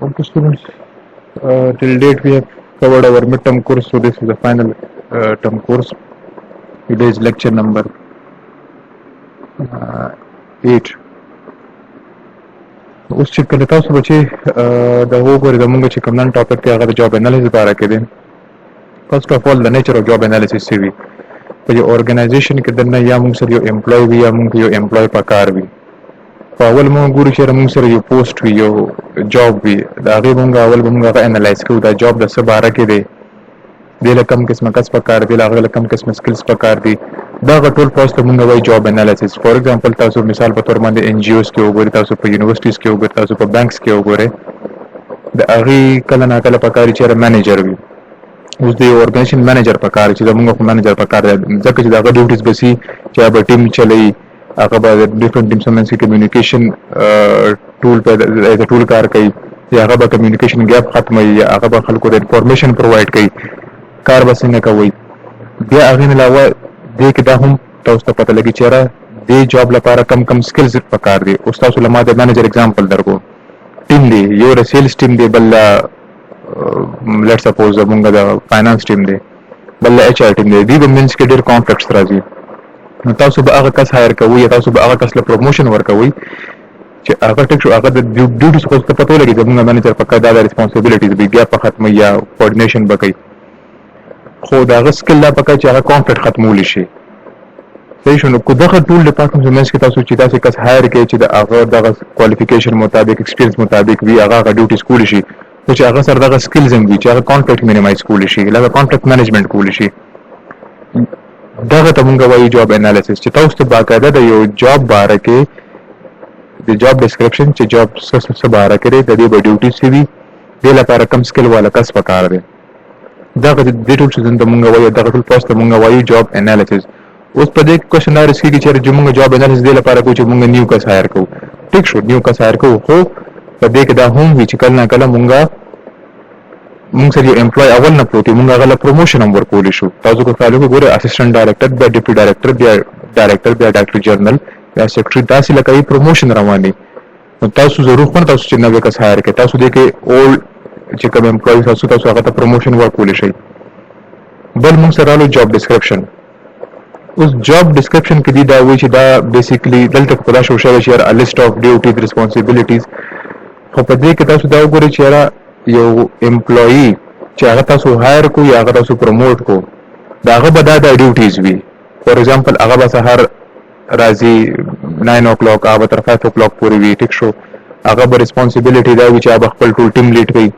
Okay, students, till date we have covered our midterm course, so this is the final term course. Today's lecture number 8. اوس چې کله تاسو بچي د وګورئ د مونږ چې کوم نن ټاپک دی هغه د جاب انالیسس باره کې دی. فرست اف اول د نیچر اف جاب انالیسس څه وي په یو ارګنایزیشن کې دنه یا مونږ سره یو امپلوي وي یا مونږ یو امپلوي پکار وي. په اول مونږ ګورو چې مونږ سره یو پوسټ وي یو جاب وي دا هغه مونږ اول مونږ هغه انالایز کوو دا جاب د څه باره کې دی د لکم قسمه کس پکار دی هغه لکم قسمه سکلز پکار دي دا ټول پروسس مونږ وایي جاب انالیسس. فار ایگزامپل تاسو مثال په تور باندې ان جی اوز کې وګورئ تاسو په یونیورسيټیز کې وګورئ تاسو په بانکس کې وګورئ د هغه کله نه کله پکاري چې منیجر وي. اوس د اورګنایزیشن منیجر پکار چې موږ په منیجر پکار ځکه چې دا غو ډیوټیز بسی چې به ټیم چلی هغه به ډیفرنٹ ټیم سره کمیونیکیشن ټول په ایز ټول کار کوي یا هغه به کمیونیکیشن ګیپ ختموي یا هغه به خلکو د انفارمیشن پرووایډ کوي کار به څنګه کوي. بیا هغه نه علاوه دې کې دا هم تاسو ته پته لګي چې را دې جاب لپاره کم کم سکلز پکار دي. اوس تاسو لمه د منیجر اگزامپل درکو ټیم دی یو د سیلز ټیم دی بل لیټس سپوز موږ د فاینانس ټیم دی بل ایچ آر ټیم دی دی د مینس کې ډېر کانفلیکټس راځي. نو تاسو به هغه کس هایر کوئ یا تاسو به هغه کس له پروموشن ورکوئ چې هغه ټیک شو هغه د ډیوټیز خو ته پته لګي چې موږ منیجر په کار د ریسپانسیبিলিټیز به بیا په ختمه یا کوارډینیشن وکړي خو دا غو سکل لا پکې چې هغه کانفلیکټ ختمول شي. صحیح شنو کو دغه ټول ډپارټمنټ زموږ کې تاسو چې تاسو کس هایر کوي چې د هغه دغه کوالیفیکیشن مطابق ایکسپیرینس مطابق وی هغه ډیوټیز کول شي چې هغه سره دغه سکلز هم وي چې هغه کانفلیکټ مینیمایز کول شي لکه کانفلیکټ مینجمنت کول شي. دغه ته موږ وایو جاب انالیسس چې تاسو ته باقاعده د یو جاب باره کې د جاب ډیسکرپشن چې جاب څه باره کې د دې به ډیوټیز وي د لپاره کم سکل والا کس پکار دی. دغه د ټول څه د موږ وایو دغه ټول پوسټ موږ وایو جاب انالیسس. اوس په دې کوېشن راځي چې موږ جاب انالیسس د لپاره کوم چې موږ نیو کس هایر کوو ټیک شو نیو کس هایر کوو خو په دې کې دا هم وی چې کله نه کله موږ سره یو امپلوي اول نه پروتي موږ هغه پروموشن هم ورکول شو. تاسو کو فالو کو ګوره اسسټنټ ډایریکټر بیا ډیپټي ډایریکټر بیا ډایریکټر بیا ډایریکټر جنرال بیا سیکریټری تاسو لکه پروموشن رواني. نو تاسو ضرور خپل تاسو چې نو کس هایر کړئ تاسو دې کې اول چې کوم امپلوي تاسو هغه ته پروموشن ورکول شي. بل موږ سره له جاب ډیسکرپشن اوس جاب ډیسکرپشن کې دا وایي چې دا بیسیکلی دلته خدا شو شوی چې ا لیست اف ډیوټیز ریسپانسیبিলিټیز خو په دې کې تاسو دا وګورئ چې یو امپلوي چې هغه تاسو هایر کو یا هغه تاسو پروموټ کو دا هغه به دا ډیوټیز وي. فار ایگزامپل هغه به سهار راځي 9 o'clock هغه تر 5 o'clock پورې وي ټیک شو هغه به ریسپانسیبিলিټی دا وي چې هغه خپل ټول ټیم لیډ کوي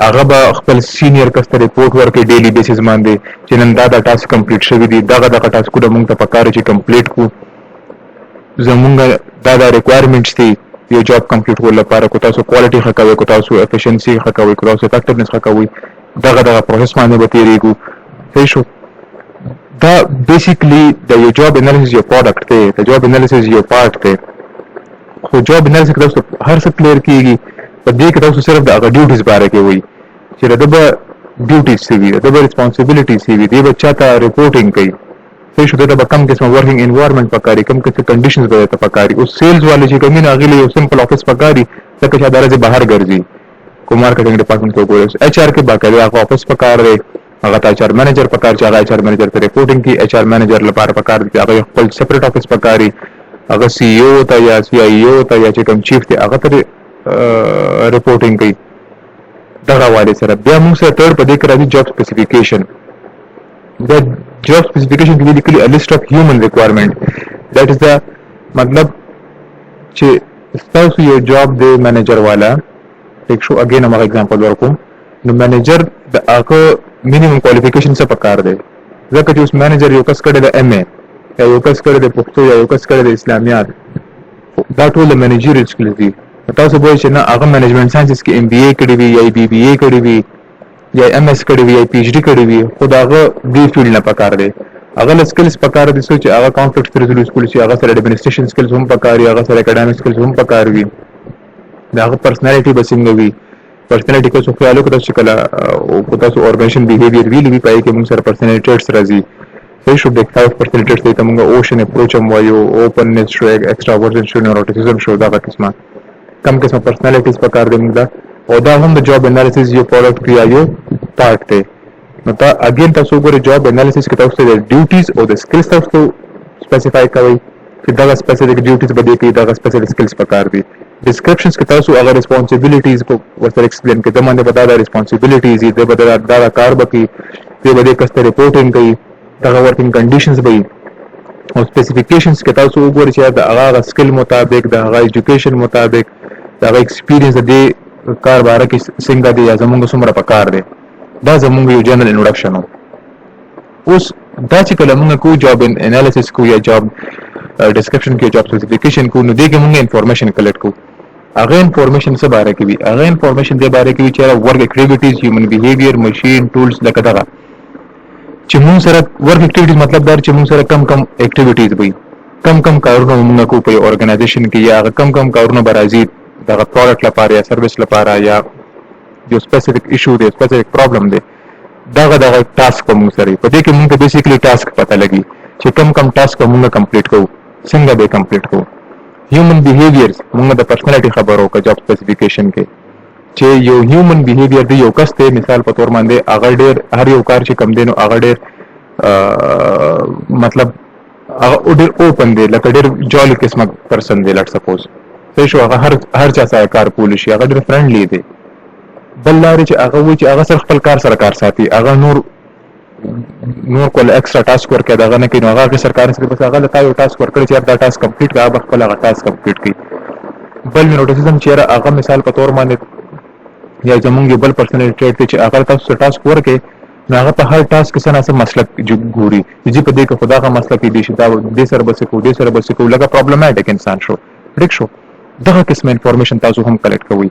هغه به خپل سینیئر کس ته ریپورت ورکړي ډیلی بیسس باندې چې نن دا ټاسک کمپلیټ شوی دی دغه ټاسکونه موږ ته پکاره چې کمپلیټ کو زمونږ دا ریکوایرمنټس دي یو جاب کمپلیټ کول لپاره کو تاسو کوالټي ښه کوئ کو تاسو افیشنسي ښه کوئ کو تاسو افیکټیونس ښه کوئ دغه پروسس باندې به تیریږو. صحیح شو دا بیسیکلی د یو جاب انالیسس یو پروډکټ دی د جاب انالیسس یو پارت دی خو جاب انالیسس کې تاسو هر څه کلیر کیږي په دې کې تاسو صرف د هغه ډیوټیز باره کې وایي چې د به ډیوټیز سی وي د به ریسپانسیبিলিټی سی وي دی به چاته ریپورټینګ کوي. صحیح شو دا به کم قسمه ورکینګ انوایرنمنت پکاري کم قسمه کنډیشنز به ته پکاري. او سیلز والے چې کومین هغه یو سمپل افیس پکاري ځکه چې درځي بهر ګرځي کو مارکیټینګ ډپارټمنټ کې وګورئ ایچ آر کې باقاعده هغه افیس پکار دی هغه ته ایچ آر منیجر پکار چې هغه ایچ آر منیجر ته ریپورټینګ کوي ایچ آر منیجر لپاره پکار دی هغه خپل سپریټ افیس پکاري هغه سی ای او ته یا سی ای او ته یا چې کوم چیف دی هغه ته ریپورټینګ کوي دغه والے سره. بیا موږ سره تر په دې کې راځي جاب سپیسیفیکیشن. دا جاب سپیسیفیکیشن کې لیکلي ا لیست اف هیومن ریکوایرمنٹ دیٹ از دا مطلب چې تاسو یو جاب دی منیجر والا ټیک شو اگین هم ایگزامپل ورکوم نو منیجر د هغه مینیمم کوالیفیکیشن څه پکار دی ځکه چې اوس منیجر یو کس کړی د ایم ای یا یو کس کړی د پښتو یا یو کس کړی د اسلامیات دا ټول منیجریل سکلز دي. تاسو به چې نه هغه منیجمنت ساينسز کې ام بي اي کړی وي یا بي بي اي کړی وي یا ام اس کړی وي یا پی ایچ ډی کړی وي خو دا هغه دې فیلډ نه پکار دی هغه سکلز پکار دي چې هغه کانفلیکټ ریزولوشن کول شي هغه سره ایڈمنسټریشن سکلز هم پکار وي هغه سره اکیډمیک سکلز هم پکار وي دا هغه پرسنالټي بسنګ وي پرسنالټي کو څه خیال وکړئ چې کله او تاسو اورګنایزیشن بیهیویر ویل پای کې موږ سره پرسنالټیز راځي. صحیح شو د فایو پرسنالټیز ته موږ اوشن اپروچ هم وایو اوپننس شو ایکستراورژن شو نیوروټیسزم شو دا قسمه کم قسمه پرسنالټیز پکار دي موږ او دا هم د جاب انالیسس یو پروډکټ یا یو پارت دی. نو دا اگین تاسو ګورئ جاب انالیسس کې تاسو د ډیوټیز او د سکلز تاسو سپیسیفای کوئ چې دا سپیسیفیک ډیوټیز به دې کې دا سپیسیفیک سکلز پکار دي. ډسکرپشنز کې تاسو هغه ریسپانسیبিলিټیز کو ورته ایکسپلین کړئ، د باندې دا ریسپانسیبিলিټیز دي، د دا کار به کوي، د کسته ریپورټینګ کوي، دا ورکینګ کنډیشنز به او سپیسیفیکیشنز کې تاسو وګورئ چې دا هغه سکل مطابق، د هغه ایجوکیشن مطابق، د هغه ایکسپیرینس د کار باره کې څنګه دی یا زمونږ څومره پکار دی. دا زمونږ یو جنرال انټروډکشن و. اوس دا چې کله موږ کو جاب انالیسس کو یا جاب ډسکرپشن کې جاب سپیسیفیکیشن کو، نو دې کې موږ انفارمیشن کلیکټ کو. هغه انفارمیشن څه باره کې وي؟ هغه انفارمیشن دې باره کې وي چې ورک اکټیویټیز، هیومن بیهیویر، ماشین ټولز لکه دغه چې موږ سره ورک اکټیویټیز مطلب دا چې موږ سره کم اکټیویټیز وي، کم کارونه موږ کو په اورګنایزیشن کې، یا کم کارونه برازي دغه پروډکټ لپاره یا سرویس لپاره یا یو سپیسیفیک ایشو دی، سپیسیفیک پرابلم دی، دغه ټاسک په موږ سره په دې کې موږ بیسیکلی ټاسک پته لګي چې کم ټاسک موږ کمپلیټ کوو، څنګه به کمپلیټ کوو. هیومن بیهیویرز موږ د پرسنالټي خبرو کا جاب سپیسیفیکیشن کې چې یو هیومن بیهیویر دی، یو کس ته مثال په تور باندې هغه ډېر هر یو کار چې کم دینو هغه ډېر مطلب هغه ډېر اوپن دی، لکه ډېر جالي قسمه پرسن دی، لټ سپوز صحیح شو، هغه هر چا سره کار کولی شي، هغه ډېر فرندلی دی. بل لارې چې هغه وایي چې هغه سره خپل کار سره کار ساتي، هغه نور کول ایکسترا ټاسک ورکړي دغه نه کوي، نو هغه سرکار سره بس هغه له یو ټاسک ورکړي چې دا ټاسک کمپلیټ کړه، هغه خپل هغه ټاسک کمپلیټ کړي. بل نوټیسم چې هغه مثال په تور باندې یا زمونږ بل پرسنل ټریټ چې هغه تاسو ټاسک ورکړي، نو هغه په هر ټاسک کې څه نه مسلک ګوري چې په دې کې خدا کا مسلک دی چې دا د سر بس کو د سر بس کو لکه پرابلماتیک انسان شو ډیک شو، دغه قسم انفارمیشن تاسو هم کلیکټ کوئ.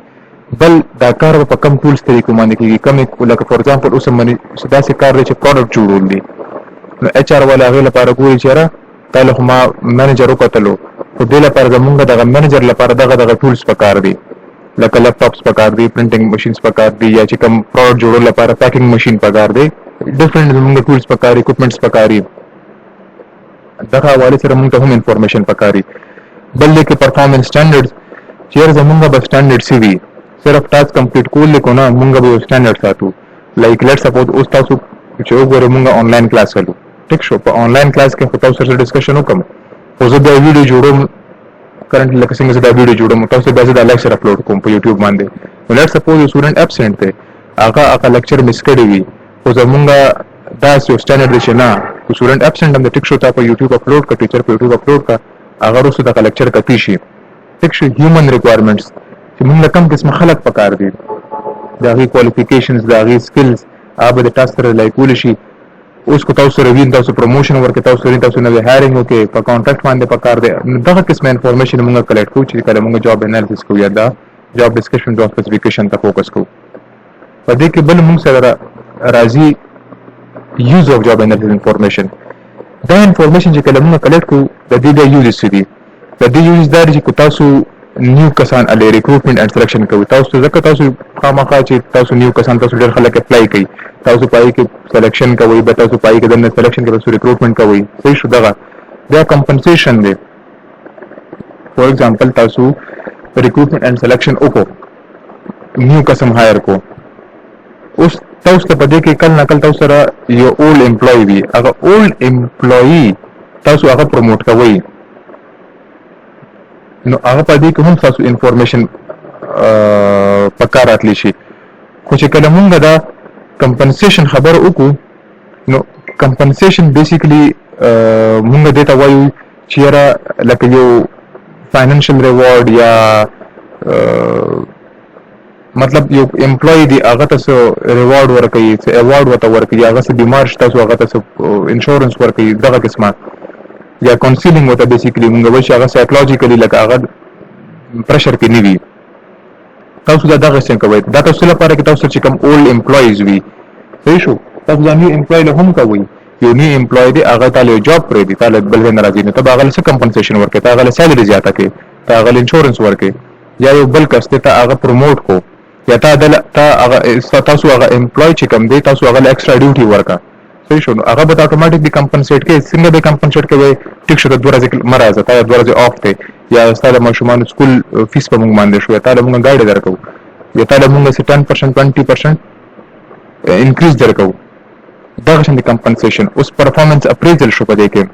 بل دا کار په کم ټولز طریقو باندې کیږي، کم لکه فور ایگزامپل اوس باندې دا څه کار دی چې پروډکټ جوړول دي، نو ایچ آر والا هغه لپاره ګوري چې را تعالی خو ما منیجر وکړلو، خو دې لپاره زمونږ دغه منیجر لپاره دغه ټولز پکار دي، لکه لیپټاپس پکار دي، پرنټینګ ماشینز پکار دي، یا چې کوم پروډکټ جوړول لپاره پیکینګ ماشین پکار دي، ډیفرنٹ زمونږ ټولز پکار دي، اکوپمنټس پکار دي، دغه حواله سره موږ ته هم انفارمیشن پکار دي. بل لیکه پرفارمنس سټانډرډز چې زمونږ به سټانډرډ سی وي، صرف ټاسک کمپلیټ کول کو نه، موږ به سټانډرډ ساتو. لایک لیټ سپوز اوس تاسو چې وګورئ موږ آنلاین کلاس کولو، ټیک شو، په آنلاین کلاس کې خو تاسو سره ډسکشن وکم، خو زه دا ویډیو جوړوم کرنټلی لکه څنګه زه دا ویډیو جوړوم، تاسو به زه دا لیکچر اپلوډ کوم په یوټیوب باندې. نو لیټ سپوز یو سټوډنټ ابسنټ دی، هغه لیکچر مس کړی وي، خو زمونږ دا یو سټانډرډ دی چې نه سټوډنټ ابسنټ هم د ټیک شو ته په یوټیوب اپلوډ کړه، ټیچر په یوټیوب اپلوډ کړه، هغه وروسته دغه لیکچر کپی شي. ټیک شو، هیومن ریکوایرمنټس چې موږ کم قسم خلک پکار دي، د هغې کوالیفیکیشنز، د هغې سکلز، هغه د تاسو سره لای کولی شي. اوس کو تاسو سره وین، تاسو پروموشن ورکړئ، تاسو نوې هایرینګ وکړئ، په کانټراکټ باندې پکار دی، دغه قسمه انفارمیشن موږ کلیکټ کوو چې کله موږ جاب انالیسس کوو یا دا جاب ډسکشن جاب سپیسیفیکیشن ته فوکس کوو. په دې کې بل موږ سره راځي یوز اف جاب انالیسس انفارمیشن. دا انفارمیشن چې کله موږ کلیکټ کوو د دې د یوز څه دي؟ د دې یوز دا دی چې تاسو نیو کسان الی ریکروټمنټ اینڈ سلیکشن کوي، تاسو ځکه تاسو خامخا چې تاسو نیو کسان تاسو ډېر خلک اپلای کوي، تاسو پای کې سلیکشن کوي، به تاسو پای کې د سلیکشن کې تاسو ریکروټمنټ کوي، صحیح شو، دغه بیا کمپنسیشن دی. فور ایگزامپل تاسو ریکروټمنټ اینڈ سلیکشن وکړو، نیو کسان هایر کو، اوس تاسو ته په دې کې کله نه کله تاسو سره یو اولډ امپلوي وي، هغه اولډ امپلوي تاسو هغه پروموټ کوئ، نو هغه په دې کې هم تاسو انفارمیشن پکار راتلی شي. خو چې کله مونږ دا کمپنسیشن خبره وکړو، نو کمپنسیشن بیسیکلی مونږ دې ته وایو چې یاره لکه یو فاینانشل ریوارډ یا مطلب یو امپلوي دی هغه ته څه ریوارډ ورکوي، څه ایوارډ ورته ورکوي، هغه څه بیمار شي تاسو هغه ته څه انشورنس ورکوي، دغه قسمه یا کونسیلینګ وته بیسیکلی موږ وایو چې هغه سایکولوژیکلی لکه هغه پریشر کې نه وي، تاسو دا دغه څنګه کوئ. دا تاسو لپاره کې تاسو چې کوم اولډ امپلویز وي، صحیح شو، تاسو دا نیو امپلوي له هم کوئ، یو نیو امپلوي دی هغه تعالی جاب پرې دی، تعالی بل ځای نه راځي، نو ته هغه څه کمپنسیشن ورکړي، ته هغه سیلري زیاته کړي، ته هغه انشورنس ورکړي، یا یو بل کس ته هغه پروموټ کو، یا تاسو هغه امپلوي چې کوم دی تاسو هغه ایکسترا ډیوټي ورکړه، صحیح شو، هغه به اتوماتیکلی کمپنسیټ کوي. څنګه به کمپنسیټ کوي؟ ټیک شو، د 2 ورځې مرزه تا 2 ورځې اف ته، یا ستاسو ماشومان سکول فیس په موږ باندې شو، تا له موږ ګایډ درکو، یا تعالی مونږ سي 10% 20% انکریز درکو دغه شان کمپنسیشن. اوس پرفارمنس اپریزل شو پدې کې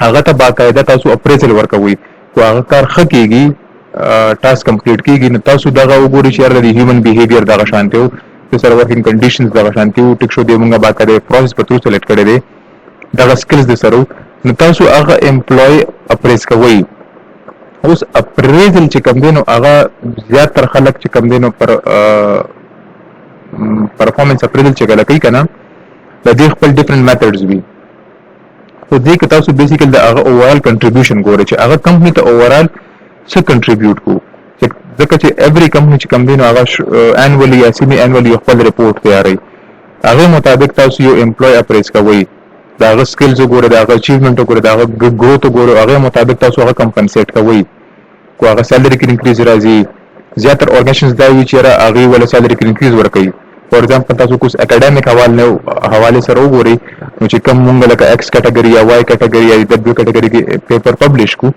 هغه ته باقاعده تاسو اپریزل ورکوي او هغه کار ښه کیږي ټاسک کمپلیټ کیږي نو تاسو دغه وګورئ چې د هیومن بیهیویر دغه شانته وو چې سره ورکینګ کنډیشنز دغه شانته وو ټیک شو دی مونږه باقاعده پروسس په تو سلیکټ کړی دی دغه سکلز د سره نو تاسو هغه امپلوي اپریز کوئ. اوس اپریزل چې کوم دی نو هغه زیاتره خلک چې کوم دی نو پر پرفارمنس اپریزل چې کله کوي کنه د دې خپل ډیفرنٹ میتھډز وي خو دې کې تاسو بیسیکلی د هغه اوورال کنټریبیوشن ګورئ چې هغه کمپنی ته اوورال څه کنټریبیوټ کو ځکه چې ایوری کمپنی چې کوم دی نو هغه انولی یا سیمی انولی خپل ریپورټ تیاروي هغه مطابق تاسو یو امپلوي اپریز کوئ دا هغه سکلز وګورئ دا هغه اچیومنټ وګورئ دا هغه ګروث وګورئ هغه مطابق تاسو هغه کمپنسیټ کوئ کو هغه سیلری کې انکریز راځي زیاتره اورګنایزیشنز دا وی چې هغه ول سیلری کې انکریز ورکوي فور ایگزامپل تاسو کوم اکیډمیک حواله سره وګورئ نو چې کوم مونږ لکه ایکس کټګوري یا وای کټګوري یا دبليو کټګوري کې پیپر پبلش کو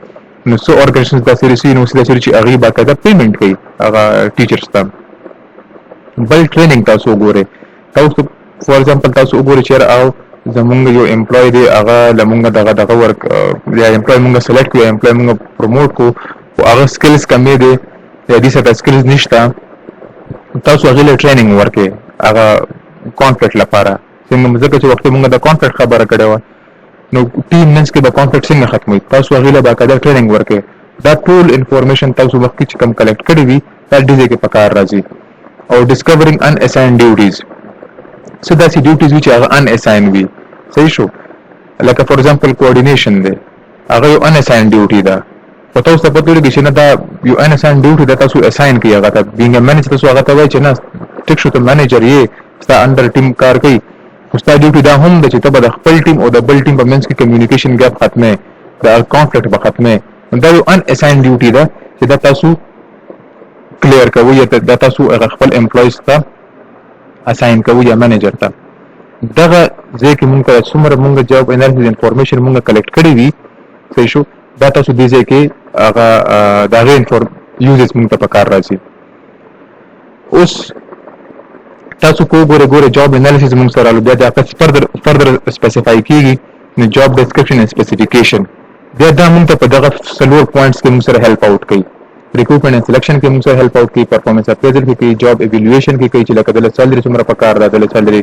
نو سو اورګنایزیشنز دا سری نو سره چې هغه باقاعده پیمنٹ کوي هغه ټیچرز ته بل ټریننګ تاسو وګورئ تاسو فور ایگزامپل تاسو وګورئ چې او زمونږ یو امپلوي دی هغه لمونږ دغه ورک یا امپلوي مونږ سلیکټ کړو امپلوي مونږ پروموټ کو او هغه سکلز کمې دي یا دې څه سکلز نشته تاسو هغه له ټریننګ ورکې هغه کانفلیکټ لپاره څنګه ځکه چې وخت مونږ د کانفلیکټ خبره کړې و نو ټیم منځ کې د کانفلیکټ څنګه ختموي تاسو هغه له باقاعده ټریننګ ورکې دا ټول انفارمیشن تاسو وخت چې کم کلیکټ کړی وي دا ډیزه کې پکار راځي او ډیسکورینګ ان اساین ډیوټیز څه داسې ډیوټیز چې هغه ان اساین وي صحیح شو لکه فور ایگزامپل کوارډینیشن دی هغه یو ان اساین ډیوټي ده په تاسو په پدوره کې چې نه دا یو ان اساین ډیوټي ده تاسو اساین کوي هغه ته بینګ منیجر تاسو هغه ته وایي چې نه ټیک شو ته منیجر یې ستا انډر ټیم کار کوي ستا ډیوټي دا هم ده چې ته به د خپل ټیم او د بل ټیم په منځ کې کمیونیکیشن ګیپ ختمه د کانفلیکټ به ختمه دا یو ان اساین ډیوټي ده چې دا تاسو کلیر کوي یا دا تاسو خپل امپلویز ته اساین کوي یا منیجر ته دغه ځکه موږ ته څومره موږ جواب انالیسس انفارمیشن موږ کلیکټ کړی وي صحیح شو دا تاسو دې ځکه هغه دغه یوزز موږ ته پکار راځي. اوس تاسو کو ګوره جواب انالیسس موږ سره بیا د فردر سپیسیفای کیږي نو جوب ډیسکرپشن اند سپیسیفیکیشن بیا دا موږ ته په دغه سلور پوینټس کې موږ سره هیلپ اوټ کوي ریکروټمنټ اند سلیکشن کې موږ سره هیلپ اوټ کوي پرفارمنس اپریزل کې کوي جاب ایوالویشن کې کوي چې لکه د سیلری څومره پکار ده د سیلری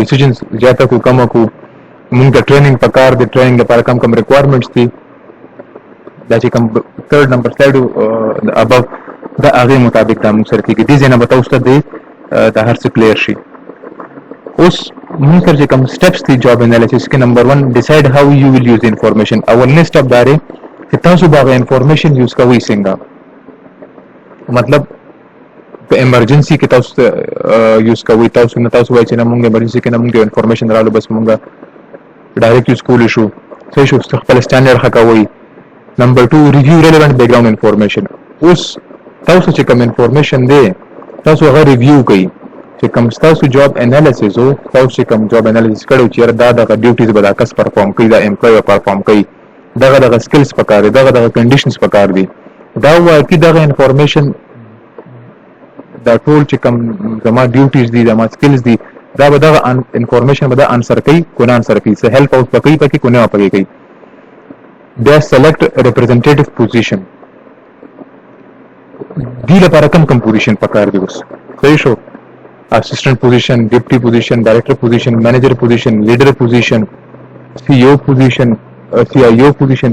ډیسیژنز جاته کو کم کو موږ ته ټریننګ پکار دي ټریننګ لپاره کم ریکوایرمنټس دي دا چې کوم تھرد نمبر سلاید ابو دا هغه مطابق دا موږ سره کېږي دي ځنه به تاسو ته د هر څه کلیر شي. اوس موږ سره کوم سټیپس دي جاب انالیسس کې نمبر 1 ډیسایډ هاو یو ویل یوز انفارمیشن اولنی سټپ دا دی چې تاسو باغ انفارمیشن یوز کوئ څنګه مطلب په ایمرجنسي کې تاسو یوز کوئ تاسو نه تاسو وایي چې نه موږ ایمرجنسي کې نه موږ انفارمیشن رالو بس موږ ډایرکټ یوز کولی شو صحیح شو خپل سټانډرډ ښه نمبر 2 ریویو ریلیونٹ بیک گراوند انفارمیشن اوس تاسو چې کوم انفارمیشن دی تاسو هغه ریویو کوئ چې کوم تاسو جاب انالیسس او تاسو چې کوم جاب انالیسس کړو چې دا د ډیوټیز به دا کس پرفارم کوي دا امپلوي پرفارم کوي دغه سکلز پکار دي دغه کنډیشنز پکار دي دا وایي چې دغه انفارمیشن دا ټول چې کوم زما ډیوټیز دي زما سکلز دي دا به دغه انفارمیشن به دا انسر کوي کو نه انسر کوي څه هیلپ اوټ کوي پکې کو نه کوي دا سلیکټ ریپرزینټیټیو پوزیشن دی لپاره کوم پوزیشن پکار دی اوس صحیح شو اسسټنټ پوزیشن ډیپټي پوزیشن ډایریکټر پوزیشن مینیجر پوزیشن لیډر پوزیشن سی او پوزیشن سی آی او پوزیشن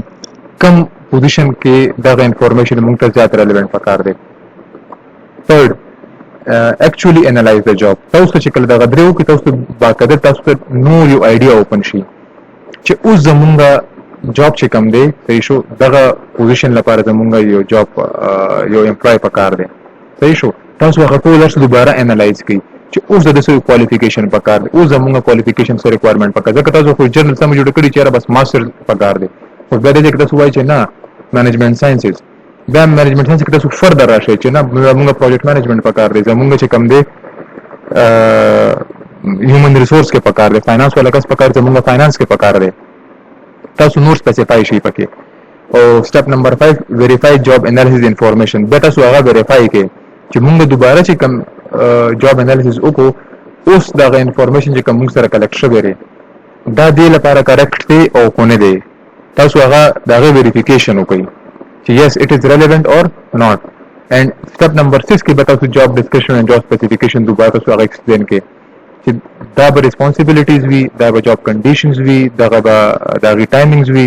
کم پوزیشن کې دغه انفارمیشن موږ ته زیات ریلیونٹ پکار دی. تھرد actually analyze the job تاسو چې کله دغه درو کې تاسو باقاعده تاسو ته نو یو آیډیا اوپن شي چې اوس زمونږه جاب چې کم دی صحیح شو دغه پوزیشن لپاره زمونږه یو جاب یو امپلوي پکار دی صحیح شو تاسو هغه ټول درس دوباره انالایز کړئ چې اوس د څه کوالیفیکیشن پکار دی اوس زمونږه کوالیفیکیشن سره ریکوایرمنٹ پکار ځکه تاسو خو جنرال سم جوړ کړی چې بس ماستر پکار دی او بیا دې کې تاسو وایي چې نه مینجمنت ساينسز دا مینجمنت ساينس کې تاسو فردر راشئ چې نه موږ پروجیکټ مینجمنت پکار دی زمونږ چې کم دی هیومن ریسورس کې پکار دی فاینانس ولا کس پکار دی زمونږ فاینانس کې پکار دی تاسو نور سپیسیفای شي پکې او سټپ نمبر 5 ویریفای جاب انالیسس انفارمیشن به تاسو هغه ویریفای کې چې موږ دوباره چې کوم جاب انالیسس وکړو اوس دغه انفارمیشن چې کوم موږ سره کلیکټ شوی دی دا دې لپاره کریکټ دی او کو نه دی تاسو هغه دغه ویریفیکیشن وکړئ چې yes it is relevant or not and step number 6 کې به تاسو job description and job specification دوباره تاسو هغه explain کړئ چې دا به responsibilities وي دا به job conditions وي دغه timings وي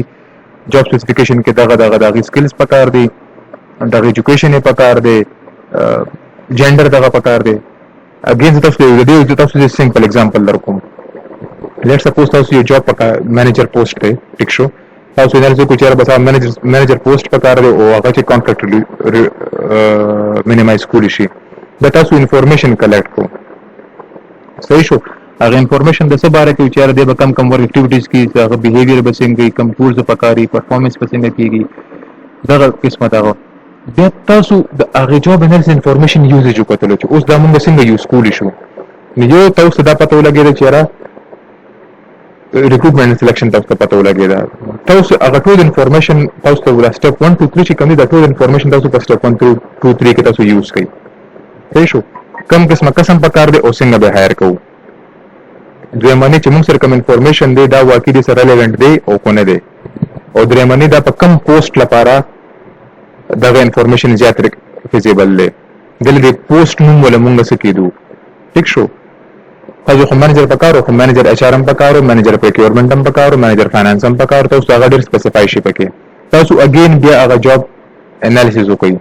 job specification کې دغه skills پکار دي دغه education یې پکار دی gender دغه پکار دی again تاسو د simple example درکوم let's suppose تاسو یو job پکار manager post دی ټیک شو تاسو انالیسس کو چیرې بس مینیجر پوسټ پکار دی او هغه چې کانټریکټ مینیمایز کولی شي دا تاسو انفارمیشن کلیکټ کو صحیح شو هغه انفارمیشن د څه باره کې چیرې د کم ورک اکټیویټیز کې هغه بیهیویر به څنګه کم ټولز پکاري پرفارمنس به څنګه کیږي دا قسمه دا بیا تاسو د هغه جاب انالیسس انفارمیشن یوزیج وکړو چې اوس دا موږ څنګه یوز کولی شو نو تاسو دا پته ولګیږي چې recruitment and selection تاسو ته پته ولګیدا تاسو هغه ټول انفارمیشن تاسو ته ولا سټپ 1 2 3 چې کوم دا ټول انفارمیشن تاسو په سټپ 1 2 3 کې تاسو یوز کړئ صحیح شو کم قسم پکار دی او څنګه به هایر کوو دوی معنی چې موږ سره کوم انفارمیشن دی دا واقعي دي سره ریلیونټ دی او کو نه دی او درې معنی دا په کم پوسټ لپاره دا انفارمیشن زیات فیزیبل دی دلته پوسټ نوم ولا موږ څه کېدو ټیک شو تاسو خو مانیجر پکارو خو مانیجر اچ ار ام پکارو مانیجر پروکیورمنت هم پکارو مانیجر فاینانس هم پکارو تاسو هغه ډیر سپیسیفای شي پکې تاسو اگین بیا هغه جاب انالیسس وکړئ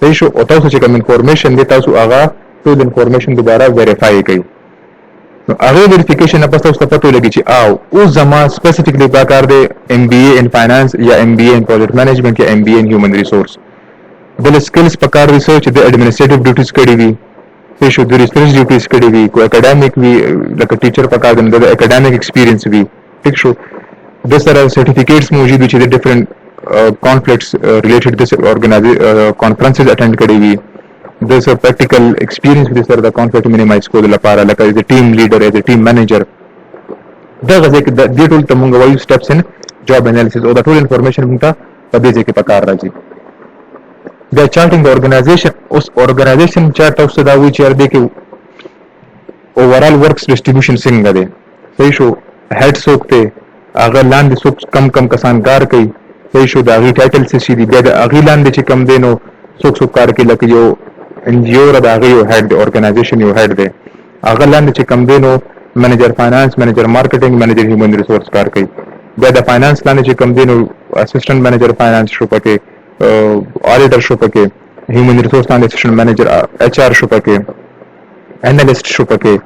صحیح شو او تاسو چې کوم انفارمیشن دی تاسو هغه ټول انفارمیشن دوباره ویریفای کړئ نو هغه ویریفیکیشن نه پس تاسو ته پته لګی چې او زما سپیسیفیکلی پکار دی ام بی ای ان فاینانس یا ام بی ای ان پروجیکټ مینجمنت یا ام بی ای ان هیومن ریسورس بل سکلز پکار ریسرچ د ایڈمنسټریټیو ډیوټیز کړي وي شو د ریسرچ ډیوټیز کړي وي کو اکیډمیک وي لکه ټیچر پکار دی د اکیډمیک ایکسپیرینس وي ټیک شو د سره سرټیفیکیټس موجود وي چې د ډیفرنٹ کانفلکټس ریلیټډ د کانفرنسز اټینډ کړي وي د سره پریکټیکل ایکسپیرینس د سره د کانفلکټ مینیمایز کولو لپاره لکه د ټیم لیډر ایز ا ټیم مینیجر دا غږی د دې ټول ته موږ وایو سټیپس ان جاب انالیسس او د ټول انفارمیشن موږ ته په دې ځای کې پکار راځي د چارټینګ اورګنایزیشن اوس اورګنایزیشن چارټ اوس دا وی چې د کې اوورال ورکس ډیسټریبیوشن څنګه دی صحیح شو هډ څوک ته هغه لاندې څوک کم کسان کار کوي صحیح شو دا غي ټایټل څه شي دی بیا د هغه لاندې چې کم دینو څوک کار کوي لکه یو ان جی او را دا غي یو هډ اورګنایزیشن یو هډ دی هغه لاندې چې کم دینو منیجر فاینانس منیجر مارکیټینګ منیجر هیومن ریسورس کار کوي بیا د فاینانس لاندې چې کم دینو اسسټنټ منیجر فاینانس شو پکې auditor شو پکې human resource and assistant manager HR شو پکې analyst شو پکې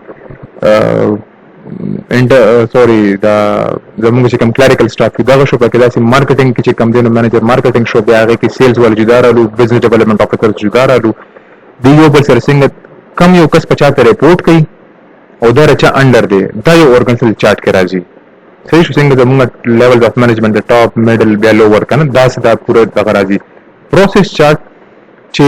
دا زموږ چې کوم clerical staff دا شو پکې داسې marketing کې چې کوم دی نو manager marketing شو بیا هغه کې sales ول جدا رالو business development officer جدا رالو دی یو بل سره څنګه کم یو کس 50 ریپورت کوي او دا رچا انډر دی دا یو اورګنایزیشن چارت کې راځي صحیح شو څنګه زموږ لیول اف مینجمنت د ټاپ میډل بیا لوور کنه دا څه دا پوره دغه راځي پروسس چارت چې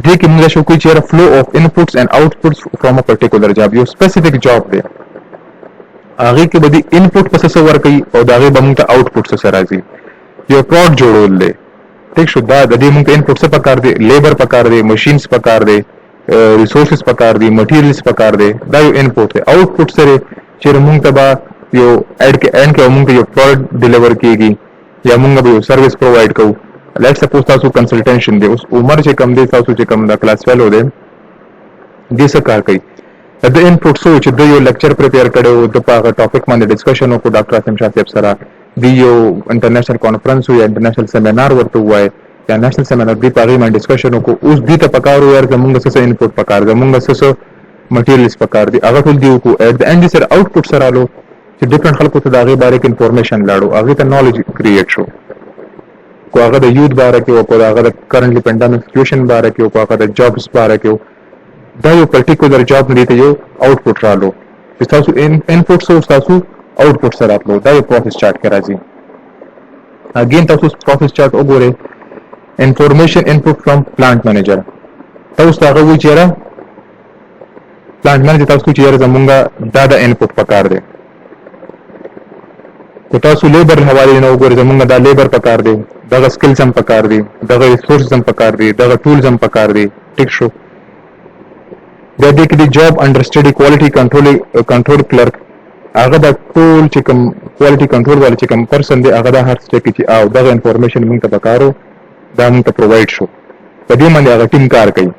دې کې موږ شو کوی چې فلو اف انپوټس اینڈ آوټپوټس فرام ا پرټیکولر جاب یو سپیسیفیک جاب دی هغه کې به د انپوټ پس څه ورکړي او دا غي به موږ ته آوټپوټ څه راځي یو پروډ جوړول دی ټیک شو دا د دې موږ انپوټ څه پکار دی لیبر پکار دی ماشينز پکار دی ریسورسز پکار دی مټیریلز پکار دی دا یو انپوټ دی آوټپوټ سره چې موږ ته یو اډ کې موږ یو پروډکټ ډیلیور کیږي یا موږ به یو سرویس پرووایډ کوو لیټس سپوز تاسو کنسلټنشن دی اوس عمر چې کم دی تاسو چې کم دا کلاس فیلو دی دې څه کار کوي د انپوټ سو چې د یو لیکچر پریپیر کړو د پاغه ټاپک باندې ډسکشن وکړو ډاکټر اسم شاه صاحب سره دی یو انټرنیشنل کانفرنس یا انټرنیشنل سیمینار ورته وای یا نېشنل سیمینار دی پاغه باندې ډسکشن وکړو اوس دې ته پکارو ور زموږ څه انپوټ پکار زموږ څه مټیریلز پکار دي هغه ټول دی کو اټ د اند سره آوټپوټ سره لو چې ډیفرنٹ خلکو ته داغه باره کې انفارمیشن لاړو هغه ته نالج کریټ شو کو هغه د یوث باره کې او کو هغه د کرنټلی پینډیمک سچويشن باره کې او کو هغه د جابس باره کې دا یو پرټیکولر جاب نه دی یو آوټپوټ رالو چې تاسو انپوټ سو تاسو آوټپوټ سره راتلو دا یو پروسس چارت کې راځي اگین تاسو پروسس چارت وګورئ انفارمیشن انپوټ فرام پلانټ مینیجر تاسو هغه وی چیرې پلانټ مینیجر تاسو چیرې زمونږه دا د انپوټ پکار دی کو تاسو لیبر حواله نه وګورئ زمونږ دا لیبر پکار دی دغه سکلز هم پکار دي، دغه ریسورسز هم پکار دي، دغه ټولز هم پکار دي. ټیک شو. بیا دې کې د جاب انډر سټډي کوالټي کنټرول کلرک هغه د ټول چې کوم کوالټي کنټرول والا چې کوم پرسن دی هغه د هر څه کې چې او دغه انفارمیشن موږ ته پکارو دا موږ ته پرووایډ شو. په دې باندې هغه ټیم کار کوي.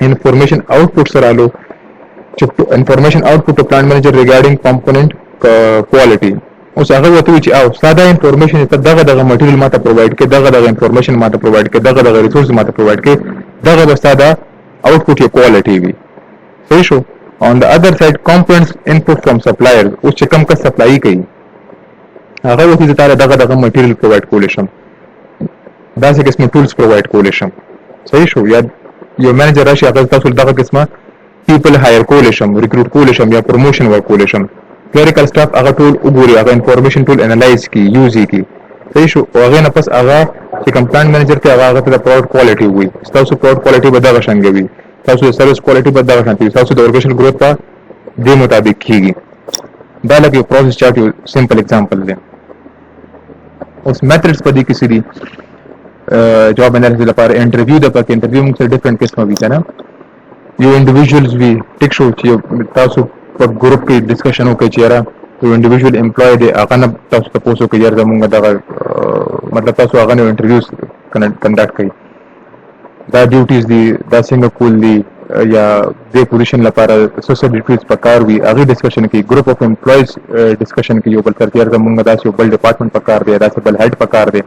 انفارمیشن آؤټپوټ سره الو چې انفارمیشن آؤټپوټ ټو پلان مینیجر ریګارډینګ کمپوننت کوالټي. اوس هغه وته چې او ساده انفارمیشن ته دغه مټیریل ماته پرووایډ کړي، دغه انفارمیشن ماته پرووایډ کړي، دغه ریسورس ماته پرووایډ کړي، دغه به ساده آؤټپوټ یا کوالټي وي. صحیح شو. on the other side components input from suppliers اوس چې کوم کا سپلای کوي هغه وته چې تعالی دغه مټیریل پرووایډ کول شم، دا څه قسم ټولز پرووایډ کول شم. صحیح شو. یا یو مینیجر راشي هغه تاسو دغه قسمه پیپل هایر کول شم، ریکروټ کول شم یا پروموشن ورک کول شم. کلریکل سټاف هغه ټول وګوري، هغه انفارمیشن ټول انالایز کی، یوز کی. صحیح شو. او هغه نه پس هغه چې کوم پلان مینیجر ته هغه ته پروډکټ کوالټي وي، تاسو پروډکټ کوالټي به دغه څنګه وي، تاسو د سروس کوالټي به دغه څنګه وي، تاسو د اورګنیزیشن گروث په دې مطابق کیږي. دا لکه یو پروسس چارټ یو سمپل اگزامپل دی. اوس میتھډز په دې کې سړي جاب انالیسس لپاره انټرویو د پکې انټرویو موږ سره ډیفرنٹ قسمه وي کنه. یو انډیویډوالز وی ټیک شو چې تاسو په ګروپ کې ډسکشن وکړئ چې یاره یو انډیویډوال امپلوی دی هغه نه تاسو تاسو کې یاره زموږ دغه مطلب تاسو هغه نه انټرویوز کنډکټ کړئ، دا ډیوټیز دي، دا څنګه کول دي، یا د پوزیشن لپاره څه ډیټیلز پکار وي هغه ډسکشن کې ګروپ اف امپلویز ډسکشن کې یو بل تر یاره زموږ داسې یو بل ډپارټمنټ پکار دی، داسې بل هیډ پکار دی.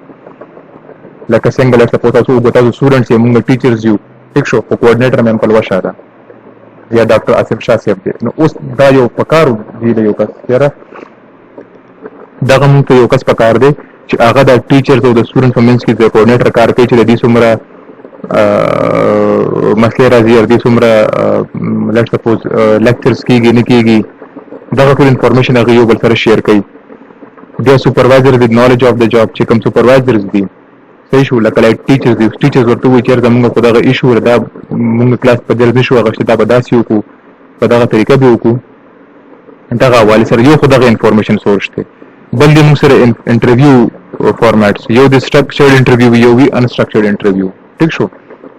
لکه څنګه لکه سپوز تاسو سټوډنټس یې موږ ټیچرز یو ټیک شو، خو کوارډینیټر مې امپل وشه ده یا ډاکټر آصف شاه صاحب دی. نو اوس دا یو پکار دی یو کس یاره دغه موږ ته یو کس پکار دی چې هغه د ټیچرز او د سټوډنټ په منځ کې د کوارډینیټر کار کوي چې د دې څومره مسلې راځي او دې څومره لیټ سپوز لیکچرز کیږي نه کیږي، دغه ټول انفارمیشن هغه یو بل سره شیر کوي. بیا سپروایزر د نالج اف د جاب چې کوم سپروایزرز دي صحیح شو، لکه لایک ټیچرز دي، ټیچرز ورته وایي چې زموږ په دغه ایشو دا موږ کلاس په دې نشو غوښتل دا به داسې وکړو، په دغه طریقه به وکړو. دغه حواله سره یو خو دغه انفارمیشن سورس دی. بل دې موږ سره انټرویو فارمټس، یو د سټرکچرډ انټرویو یو وی انسټرکچرډ انټرویو. ټیک شو.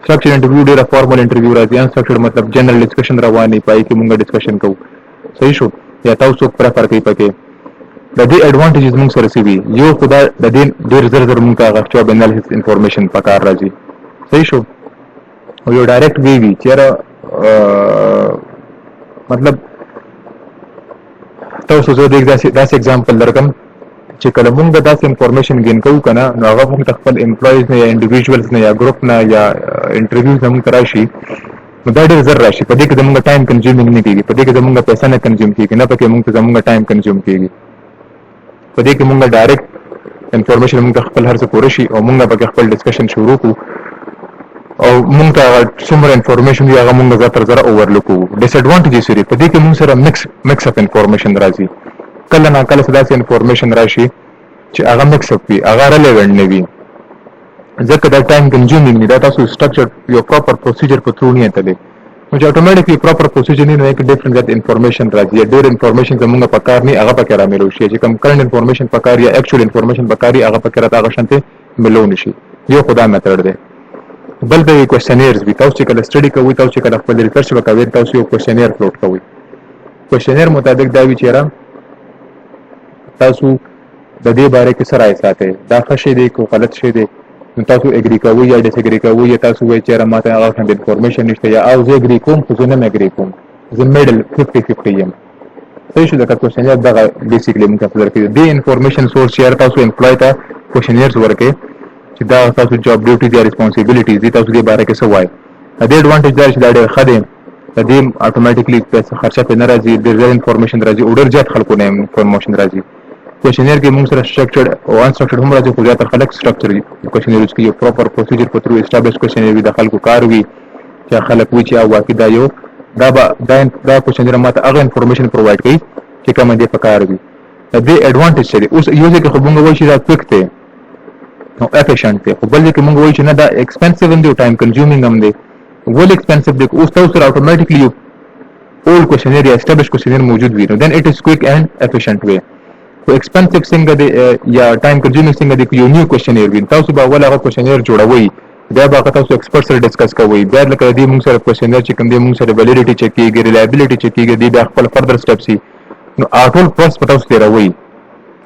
سټرکچرډ انټرویو ډیره فارمل انټرویو راځي، انسټرکچرډ مطلب جنرال ډسکشن رواني پای کې موږ ډسکشن کوو. صحیح شو. یا تاسو پرېفر کوي پکې د دې اډوانټیجز موږ سره سوي یو خدای د دې ډېر زر موږ ته جاب انالیسس انفارمیشن پکار راځي. صحیح شو. او یو ډایرکټ وی چیرې مطلب تاسو زه داسې اگزامپل درکم چې کله موږ داسې انفارمیشن گین کوو کنه نو هغه موږ خپل امپلویز نه یا انډیویډوالز نه یا ګروپ نه یا انټرویوز نه موږ راشي نو دا ډېر زر راشي. په دې کې زموږ ټایم کنزیومینګ نه کیږي، په دې کې زموږ پیسې نه کنزیوم کیږي، نه پکې موږ زموږ ټایم کنزیوم کیږي. په دې کې موږ ډایرکټ انفارمیشن موږ خپل هر څه پوره شي او موږ پکې خپل ډسکشن شروع کوو او موږ ته څومره انفارمیشن دی هغه موږ زیاتره زره اوورلوک کوو. ډیس اډوانټیجز لري په دې کې موږ سره مکس اپ انفارمیشن راځي. کله نه کله داسې انفارمیشن راشي چې هغه مکس اپ وي، هغه ریلیونټ نه وي، ځکه دا ټایم کنزیومینګ دی. دا تاسو سټرکچر یو پراپر پروسیجر په تھرو نه تللی نو چې اتوماتیکلی پراپر پروسیجر نه یک ډیفرنٹ ذات انفارمیشن راځي. ډېر انفارمیشن زموږ په کار نه هغه پکې را ملو شي چې کوم کرنٹ انفارمیشن په کار یا اکچوال انفارمیشن په کار هغه پکې راته هغه شانته ملو نشي. یو خدا میتھډ دی. بل به کوېسچنیرز وي، تاسو چې کله سټډي کوئ، تاسو چې کله خپل ریسرچ وکوئ، تاسو یو کوېسچنیر فلوټ کوئ. کوېسچنیر مطابق دا وی چیرې تاسو د دې باره کې سره ساتئ دا ښه شی دی کو غلط شی دی، نو تاسو اګری کوئ یا ډیس اګری کوئ یا تاسو وایئ چې ماته هغه څنګه انفارمیشن نشته یا او زه اګری کوم خو زه نه اګری کوم، زه میډل 50-50 یم. صحیح شو. دا کوېسچنیر دغه بیسیکلی موږ تاسو درکړي دی انفارمیشن سورس چې تاسو امپلوی ته کوېسچنیرز ورکړي چې دا تاسو جاب ډیوټیز یا ریسپانسیبিলিټیز دي، تاسو دې باره کې څه وایي. د دې اډوانټیج دا چې دا ډېر ښه دی، د دې اتوماتیکلی پیسې خرچه پې نه راځي، ډېر زیات انفارمیشن راځي او ډېر زیات خلکو نه انفارمیشن راځي. کوېسچنیر کې موږ سره سټرکچرډ او انسټرکچرډ هم راځي، خو زیاتره خلک سټرکچر کوېسچنیرز کې یو پراپر پروسیجر په تھرو اسټابلیش کوېسچنیر وي، د خلکو کار وي چې خلک وایي چې واقعي دا یو دا کوېسچنیر ماته هغه انفارمیشن پرووایډ کوي چې کومه دې په کار وي. د دې اډوانټیج څه دی؟ اوس یو ځای کې خو موږ وایو چې دا کویک دی نو افیشنټ دی، خو بل ځای کې موږ وایو چې نه دا ایکسپنسیو هم دی او ټایم کنزیومینګ هم دی. ولې ایکسپنسیو دی؟ اوس تاسو سره اتوماتیکلی یو اولډ کوېسچنیر یا اسټابلیش کوېسچنیر موجود وي نو دین اټ از کویک اینڈ افیشنٹ وی. خو ایکسپنسیو څنګه دی یا ټایم کنزیومینګ څنګه دی یو نیو کوېشنیر وي تاسو به اول هغه کوېشنیر جوړوئ بیا به تاسو ایکسپرټ سره ډسکس کوئ بیا لکه دې موږ سره کوېشنیر چې کوم دی موږ سره ویلیډیټي چیک کیږي ریلایبিলিټي چیک کیږي دی بیا خپل فردر سټیپس نو ټول پروسس په تاسو تیروئ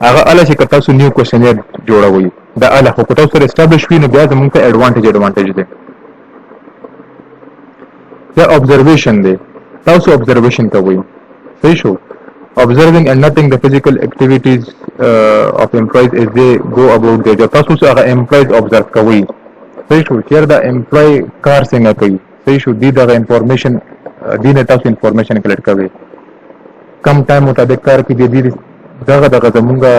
هغه اله چې تاسو نیو کوېشنیر جوړوئ دا اله خو تاسو سره اسټابلیش وي نو بیا زموږ ته ایڈوانټیج دی یا observation دی تاسو observation کوئ صحیح شو observing and noting the physical activities of employees as they go about their job تاسو هغه employees observe کوئ صحیح شو چیر دا employee کار څنګه کوي صحیح شو دی دغه انفارمیشن دی نه تاسو انفارمیشن کلیکټ کوئ کم ټایم مطابق کار کې دی دغه زمونږه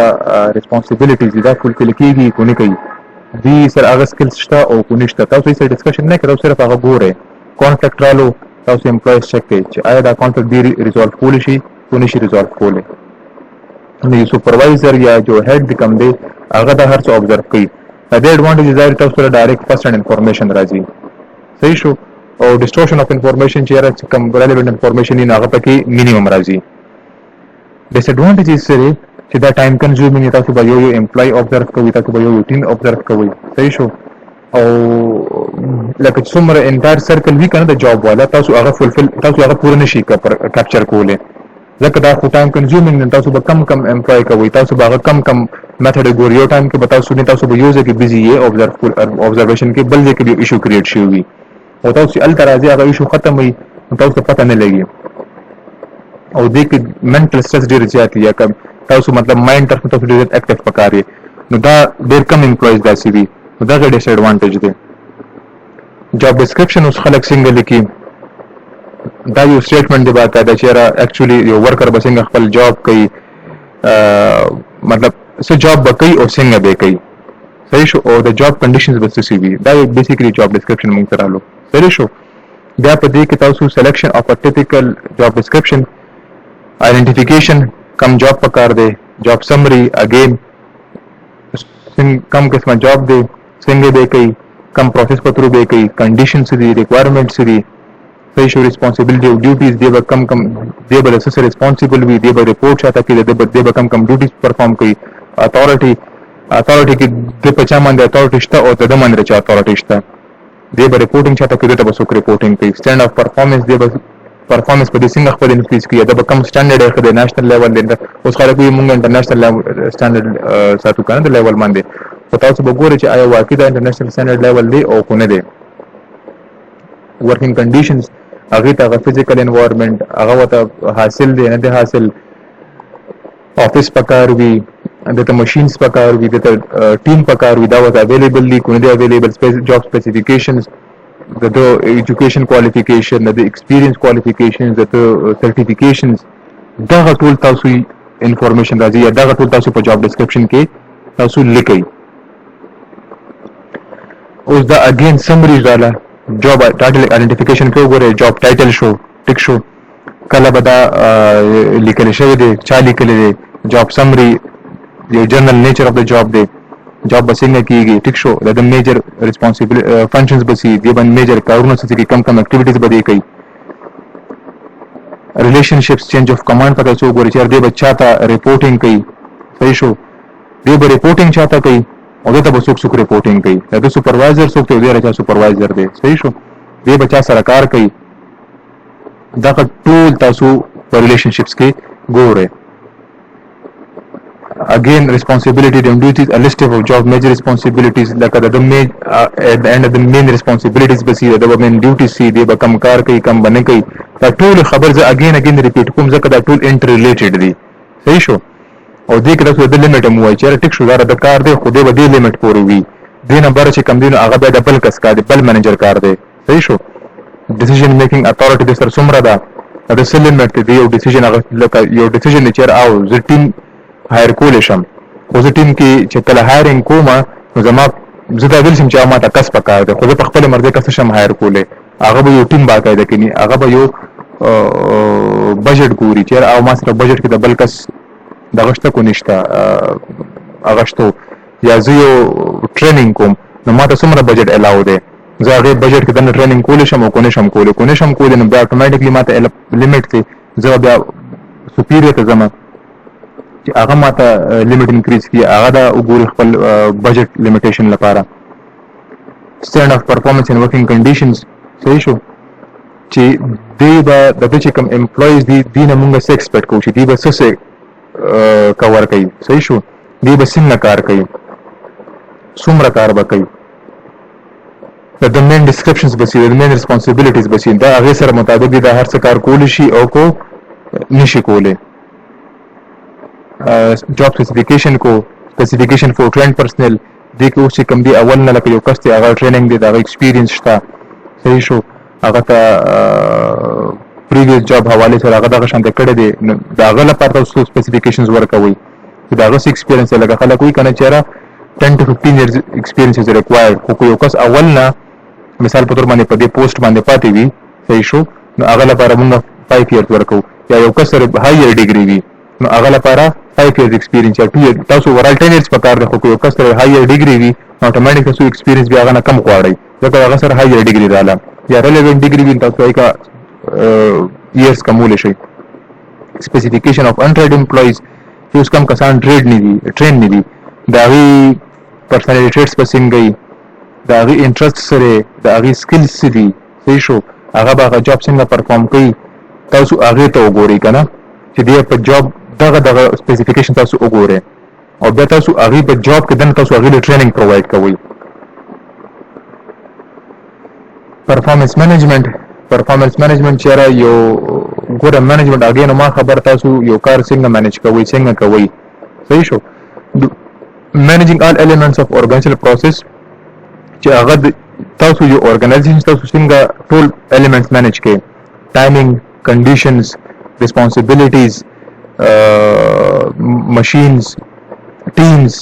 ریسپانسیبিলিټیز دا فولفل کیږي کو نه کوي دی سر هغه سکلز شته او کو نشته تاسو یې سره ډسکشن نه کوئ صرف هغه ګوره کانټیکټ رالو تاسو امپلایز چک کړئ چې آیا دا کانټیکټ دی ریزولف کولی شي کو نشي ریزولف کولی نو یو سپروایزر یا جو هیډ د کوم دی هغه دا هر څه observe کوي دا ایڈوانټیج دی تاسو سره ډایرکټ فرست هاند انفارمیشن راځي صحیح شو او ډسټورشن اف انفارمیشن چې راځي کوم ریلیونټ انفارمیشن نه هغه پکې مینیمم راځي ډیس ایڈوانټیجز سره چې دا ټایم کنزیومینګ تاسو به یو امپلای observe کوئ تاسو به یو ټیم observe کوئ صحیح شو او لکه څومره انټایر سرکل وی کنه د جاب والا تاسو هغه فولفل تاسو هغه پوره نشي کیپچر کوله ځکه دا خو ټایم کنزیومینګ نه تاسو به کم امپلای کوئ تاسو به هغه کم میتھډ ګوريو ټایم کې به تاسو نه تاسو به یوزر کې بیزی یې observation کې بل ځای کې ایشو کریټ شي وي او تاسو ال ترازی هغه ایشو ختم وي تاسو پته نه لګي او دې کې منټل سټرس ډیر زیات یا کم تاسو مطلب مایند طرف تاسو ډیر اکټیو پکاري نو دا ډیر کم امپلایز داسې دي دا غیر ډیس ایڈوانټیج دی جاب ډسکرپشن اوس خلک څنګه لیکي دا یو سټیټمنټ دی باقاعده چې را اکچولی یو ورکر به څنګه خپل جاب کوي مطلب څه جاب به کوي او څنګه به کوي صحیح شو او د جاب کنډیشنز به څه وي دا یو بیسیکلی جاب ډسکرپشن موږ ته رالو صحیح شو بیا په دې کې تاسو سلیکشن اف ا ټیپیکل جاب ډسکرپشن آئیډینټیفیکیشن کم جاب پکار دی جاب سمری اگین کم قسمه جاب دی څنګه به کوي کم پروسس په تر به کوي کنډیشنز دي ریکوایرمنټس دي صحیح شو ریسپانسیبিলিټي او ډیوټیز دی به کم دی به سره ریسپانسیبل وي دی به ریپورټ شاته کوي دی به کم ډیوټیز پرفارم کوي اتھارټي کې د پچا باندې اتھارټي شته او د باندې چا اتھارټي شته دی به ریپورټینګ شاته کوي ته به څوک ریپورټینګ کوي سټاند اف پرفارمنس دی به پرفارمنس په دې څنګه خپل انفلوئنس کوي دا به کم سټانډرډ یې خدای نېشنل لیول دی اوس خلک یې مونږ انټرنیشنل سټانډرډ ساتو کنه د لیول باندې او تاسو به ګورئ چې آیا واقعي د انټرنیشنل سټانډرډ لیول دی او کو نه دی ورکینګ کنډیشنز هغه ته فزیکل انوایرنمنت هغه ته حاصل دی نه دی حاصل افیس پکار وي دته ماشینز پکار وي دته ټیم پکار وي دا وته اویلیبل دي کو نه دی اویلیبل جاب سپیسیفیکیشنز د ایجوکیشن کوالیفیکیشن د ایکسپیرینس کوالیفیکیشن د سرټیفیکیشنز دا ټول تاسو انفارمیشن راځي دا ټول تاسو په جاب ډسکرپشن کې تاسو لیکئ اوس دا اگین سمری رااله جاب ټایټل آئیډینټیفیکیشن کې وګورئ جاب ټایټل شو ټیک شو کله به دا لیکل شوی دی چا لیکلی دی جاب سمری یو جنرل نیچر اف د جاب دی جاب به څنګه کیږي ټیک شو د میجر ریسپانسیبل فنکشنز به سي دی باندې میجر کارونه څه دي کم اکټیویټیز به دی کوي ریلیشنشپس چینج اف کمانډ پته څو ګوري چې دی بچا ته ریپورټینګ کوي صحیح شو دی به ریپورټینګ چاته کوي او دته به څوک ریپورټینګ کوي دا سپروایزر څوک دی راځي سپروایزر دی صحیح شو دی بچا سره کار کوي دا ټول تاسو په ریلیشنشپس کې ګورئ again responsibility and duties a list of job major responsibilities like the main at the end of the main responsibilities but see the main duties see they become kar kai kam bane kai that tool khabar za again repeat kum zaka that tool interrelated di sahi sho او دې کې تاسو د لیمټ مو وایي چې ټیک شو دا د کار دی خو دې به دې لیمټ پورې وي دې نمبر چې کم دی نو هغه به د بل کس کار دی بل منیجر کار دی صحیح شو ډیسیژن میکینګ اتھارټي د سر څومره ده د سل لیمټ دی یو ډیسیژن هغه لکه یو ډیسیژن چې او ز ټیم هایر کول شم خو ز ټیم کې چې کله هایرینګ کوم نو زما زه دا ویل شم چې ما ته کس پکار دی خو زه په خپل مرزه کس شم هایر کوله هغه به یو ټیم باقاعده کوي هغه به یو بجټ ګوري چې او ما سره بجټ کې د بل کس دغشته کو نشته اغشتو یا زه یو ټریننګ کوم نو ما ته څومره بجټ الاو دی زه هغه بجټ کې د ټریننګ کول شم او کو نشم کول نو بیا اتوماتیکلی ما ته لیمټ دی زه بیا سپیریور ته ځم چې چې هغه ماته لیمټ انکریز کړي، هغه دا وګوري خپل بجټ لیمیټیشن لپاره. ستاندرډ اف پرفارمنس ان ورکینګ کنډیشنز صحیح شو چې دی به د چې کوم امپلویز دي نه مونږ څه ایکسپیکټ کوو چې دی به څه کور کوي. صحیح شو دی به څنګه کار کوي، څومره کار به کوي، د مین ډسکرپشنز به سي، د مین ریسپانسیبিলিټیز به سي، دا هغه سره مطابق دي دا هر څه کار کولی شي او کو نشي کولی. جاب سپیسیفیکیشن کو سپیسیفیکیشن فور ټرینډ پرسنل دې کې اوس کوم دی اول نه لکه یو کس دی هغه ټریننګ دی دا ایکسپیرینس شته. صحیح شو هغه ته پریویس جاب حواله سره هغه دغه شان کړی دی دا هغه لپاره تاسو سپیسیفیکیشنز ورکوي چې دا هغه ایکسپیرینس لکه خلک وي کنه چیرې 10 to 15 years experience is required. خو یو کس اول نه مثال په تور باندې په دې پوسټ باندې پاتې وي صحیح شو نو هغه لپاره موږ 5 years ورکو، یا یو کس سره هایر ډیګري وي نو هغه لپاره 5 years experience یا 2 years تاسو ورال 10 years پکار دی. خو یو کس سره هایر ډیګري وي اتوماتیک تاسو ایکسپیرینس بیا هغه نه کم غواړئ ځکه هغه سره هایر ډیګري رااله یا ریلیونت ډیګري وي تاسو یې کا years کمول شي. سپیسیفیکیشن اف انټریډ امپلویز چې اوس کم کسان ټرین نه دي دا وی پرسنالټی ټریټس په څنګه دا غي انټرست سره دا غي سکلز سدي صحیح شو هغه به جاب څنګه پرفارم کوي تاسو هغه ته وګورئ کنه چې دی په جاب دغه سپیسیفیکیشن تاسو وګورئ او بیا تاسو هغه په جاب کې دنه تاسو هغه ټریننګ پروواید کوئ. پرفارمنس مینجمنت چیرې یو ګوره مینجمنت هغه نو ما خبر تاسو یو کار څنګه مینج کوئ څنګه کوئ صحیح شو. managing all elements of organizational process چې هغه تاسو یو organization تاسو څنګه ټول elements manage کړئ timing conditions responsibilities machines teams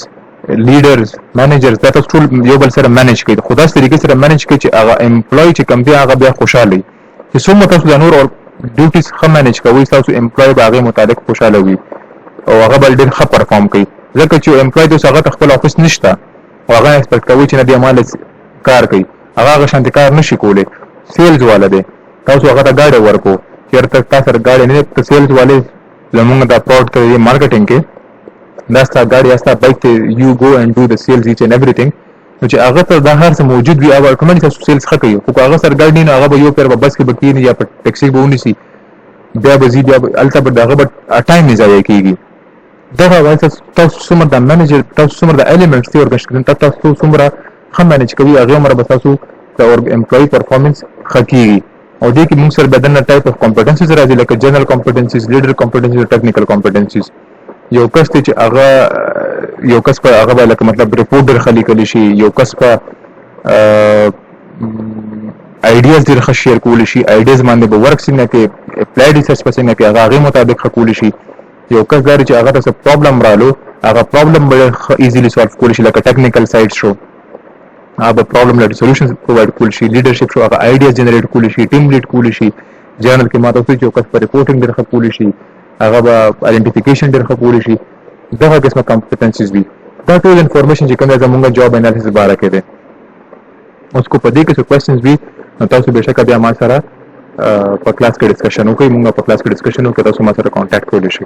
leaders managers دا تاسو ټول یو بل سره manage کړئ. خو داسې طریقې سره manage کړئ چې هغه employee چې کوم دی هغه بیا خوشاله چې څومره تاسو د نور ډیوټیز ښه manage کوئ تاسو employee به هغه متعلق خوشاله وي او هغه بل ډېر ښه پرفارم کوي ځکه چې امپلوی د هغه خپل افیس نشته او هغه ایکسپیکټ کوي چې نه دی مال کار کوي هغه شانتي کار نشي کولی. سیلز والا دی تاسو هغه ته گاډي ورکو چیرته تاسو گاډي نه ته سیلز والے زمونږ د پروډکټ کوي مارکیټینګ کې دا ستاسو گاډي استا بایک ته یو گو اینڈ ډو د سیلز ایچ اینڈ ایوریثینګ نو چې هغه ته دا هر څه موجود وي او اتوماتیک تاسو سیلز ښه کوي. خو هغه سره گاډي نه هغه به یو پیر په بس کې بکینی یا په ټیکسي به ونیسي بیا به زی بیا الته به دغه ټایم نه ضایع کیږي. دغه وایي تاسو څومره د منیجر تاسو څومره د الیمنټس دی ورګشتن تاسو څومره ښه مینج کوي هغه عمر به تاسو د امپلوي پرفارمنس ښه کیږي. او دې کې موږ سره بدن ټایپ اف کمپټنسز راځي لکه جنرال کمپټنسز لیډر کمپټنسز او ټیکنیکل کمپټنسز. یو کس ته چې هغه یو کس په هغه لکه مطلب ریپورټ ډېر خلی کلی شي یو کس په آیډیاز ډېر ښه شیر کولی شي آیډیاز باندې به ورک څنګه کوي اپلاید ریسرچ په څنګه کوي هغه مطابق ښه کولی شي. یو کس دا چې هغه ته پرابلم رالو هغه پرابلم به ایزیلی سولف کولی شي لکه ټیکنیکل سایډ شو هغه پرابلم لري سولوشنز پروواید کولی شي لیډرشپ شو هغه آیډیاز جنریټ کولی شي ټیم لیډ کولی شي جرنل کې ماته څه یو کس په ریپورټینګ ډېر ښه کولی شي هغه به آئیډنټیفیکیشن ډېر ښه کولی شي. دغه قسمه کمپټنسیز دي دا ټول انفارمیشن چې کوم زموږ جاب انالیسس باره کې دی. اوس کو په دې کې څه کوېسچنز وي نو تاسو بهشکه بیا ما سره په کلاس کې ډسکشن وکړئ موږ په کلاس کې ډسکشن وکړو تاسو ما سره کانټیکټ کولی شئ.